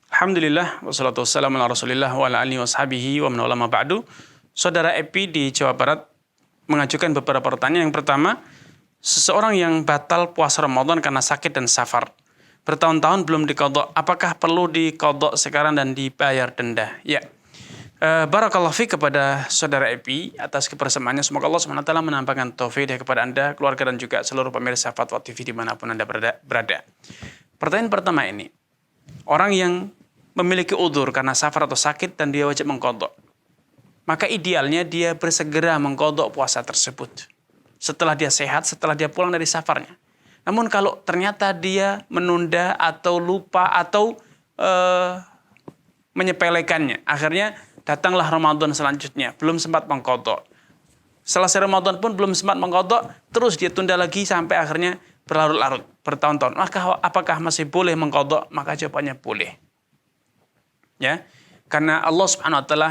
Alhamdulillah, wassalatu wassalamu ala rasulillah wa ala alihi washabihi wa man wala ma ba'du. Saudara Epi di Jawa Barat mengajukan beberapa pertanyaan. Yang pertama, seseorang yang batal puasa Ramadan karena sakit dan safar, bertahun-tahun belum diqadha, apakah perlu diqadha sekarang dan dibayar denda? Ya. Barakallahu fiik kepada saudara Epi atas kebersamaannya. Semoga Allah SWT menampakkan taufik kepada Anda, keluarga dan juga seluruh pemirsa Fatwa TV dimanapun Anda berada. Pertanyaan pertama ini, orang yang memiliki udzur karena safar atau sakit dan dia wajib mengqadha, maka idealnya dia bersegera mengqadha puasa tersebut setelah dia sehat, setelah dia pulang dari safarnya. Namun kalau ternyata dia menunda atau lupa atau menyepelekannya, akhirnya datanglah Ramadan selanjutnya, belum sempat mengqadha. Selesai Ramadan pun belum sempat mengqadha, terus dia tunda lagi sampai akhirnya berlarut-larut, bertahun-tahun. Maka apakah masih boleh mengqadha? Maka jawabannya boleh. Ya, karena Allah Subhanahu wa taala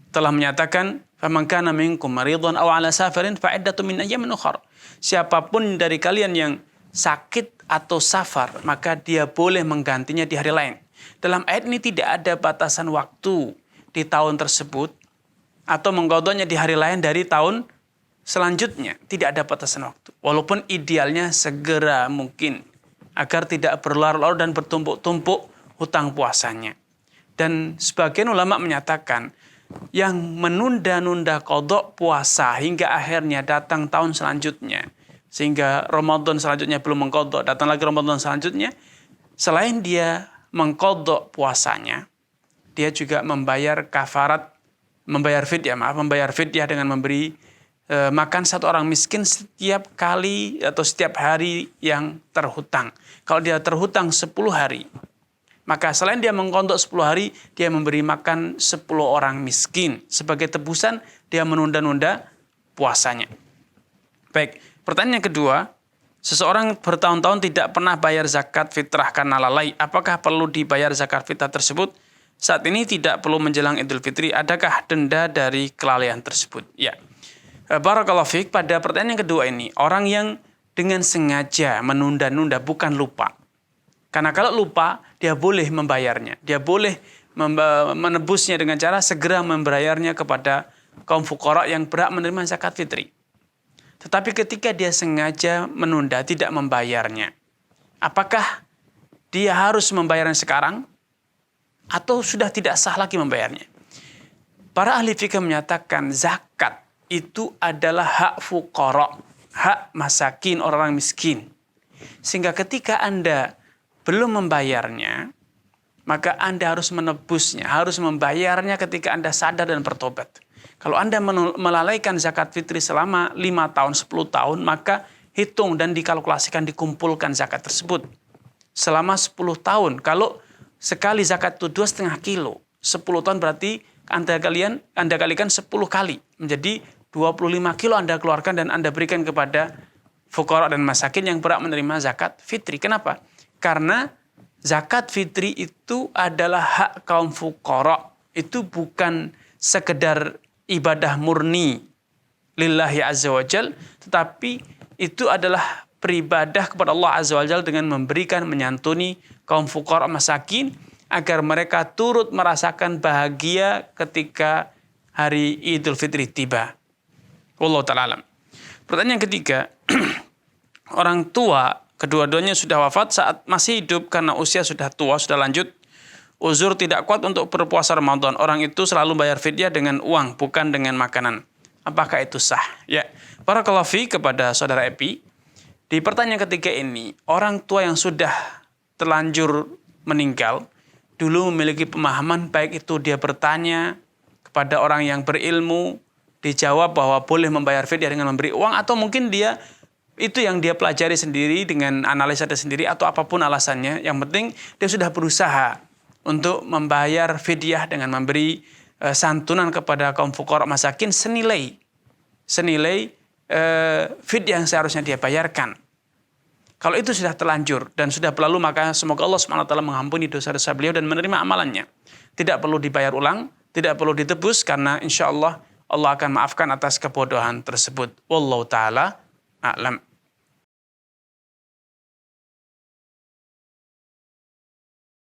telah menyatakan, "Faman kana minkum maridhan aw 'ala safarin fa 'iddatun min ayyamin ukhra." Siapapun dari kalian yang sakit atau safar, maka dia boleh menggantinya di hari lain. Dalam ayat ini tidak ada batasan waktu di tahun tersebut atau mengqadhanya di hari lain dari tahun selanjutnya. Tidak ada batasan waktu. Walaupun idealnya segera mungkin agar tidak berlarut-larut dan bertumpuk-tumpuk hutang puasanya. Dan sebagian ulama menyatakan yang menunda-nunda qadha puasa hingga akhirnya datang tahun selanjutnya, sehingga Ramadan selanjutnya belum mengqadha, datang lagi Ramadan selanjutnya, selain dia mengqadha puasanya, dia juga membayar kafarat, membayar fidyah dengan memberi makan satu orang miskin setiap kali atau setiap hari yang terhutang. Kalau dia terhutang 10 hari, maka selain dia mengqadha 10 hari, dia memberi makan 10 orang miskin. Sebagai tebusan, dia menunda-nunda puasanya. Baik, pertanyaan yang kedua, seseorang bertahun-tahun tidak pernah bayar zakat fitrah karena lalai. Apakah perlu dibayar zakat fitrah tersebut? Saat ini tidak perlu menjelang Idul Fitri. Adakah denda dari kelalaian tersebut? Ya. Barakallahu fiik, pada pertanyaan yang kedua ini, orang yang dengan sengaja menunda-nunda, bukan lupa. Karena kalau lupa, dia boleh membayarnya. Dia boleh menebusnya dengan cara segera membayarnya kepada kaum fuqara yang berhak menerima zakat fitri. Tetapi ketika dia sengaja menunda, tidak membayarnya, apakah dia harus membayarnya sekarang? Atau sudah tidak sah lagi membayarnya? Para ahli fikih menyatakan zakat itu adalah hak fuqara, hak masakin, orang-orang miskin. Sehingga ketika Anda belum membayarnya, maka Anda harus menebusnya, harus membayarnya ketika Anda sadar dan bertobat. Kalau Anda melalaikan zakat fitri selama 5 tahun, 10 tahun, maka hitung dan dikalkulasikan, dikumpulkan zakat tersebut. Selama 10 tahun, kalau sekali zakat itu 2,5 kilo, 10 tahun berarti Anda kalikan 10 kali, menjadi 25 kilo Anda keluarkan dan Anda berikan kepada fuqara dan masakin yang berhak menerima zakat fitri. Kenapa? Karena zakat fitri itu adalah hak kaum fuqara. Itu bukan sekedar ibadah murni lillahi azza wa jal, tetapi itu adalah beribadah kepada Allah azza wa jal dengan memberikan, menyantuni kaum fuqara masakin agar mereka turut merasakan bahagia ketika hari Idul Fitri tiba. Wallahu ta'ala alam. Pertanyaan ketiga, orang tua kedua-duanya sudah wafat saat masih hidup karena usia sudah tua, sudah lanjut. Uzur tidak kuat untuk berpuasa Ramadan. Orang itu selalu bayar fidyah dengan uang, bukan dengan makanan. Apakah itu sah? Ya, barakallahu fiik kepada saudara Epi. Di pertanyaan ketiga ini, orang tua yang sudah terlanjur meninggal, dulu memiliki pemahaman, baik itu dia bertanya kepada orang yang berilmu, dijawab bahwa boleh membayar fidyah dengan memberi uang, atau mungkin dia itu yang dia pelajari sendiri dengan analisa dia sendiri atau apapun alasannya. Yang penting dia sudah berusaha untuk membayar fidyah dengan memberi santunan kepada kaum fuqara masakin senilai fidyah yang seharusnya dia bayarkan. Kalau itu sudah terlanjur dan sudah berlalu, maka semoga Allah SWT mengampuni dosa-dosa beliau dan menerima amalannya. Tidak perlu dibayar ulang, tidak perlu ditebus, karena insya Allah Allah akan maafkan atas kebodohan tersebut. Wallahu ta'ala a'lam.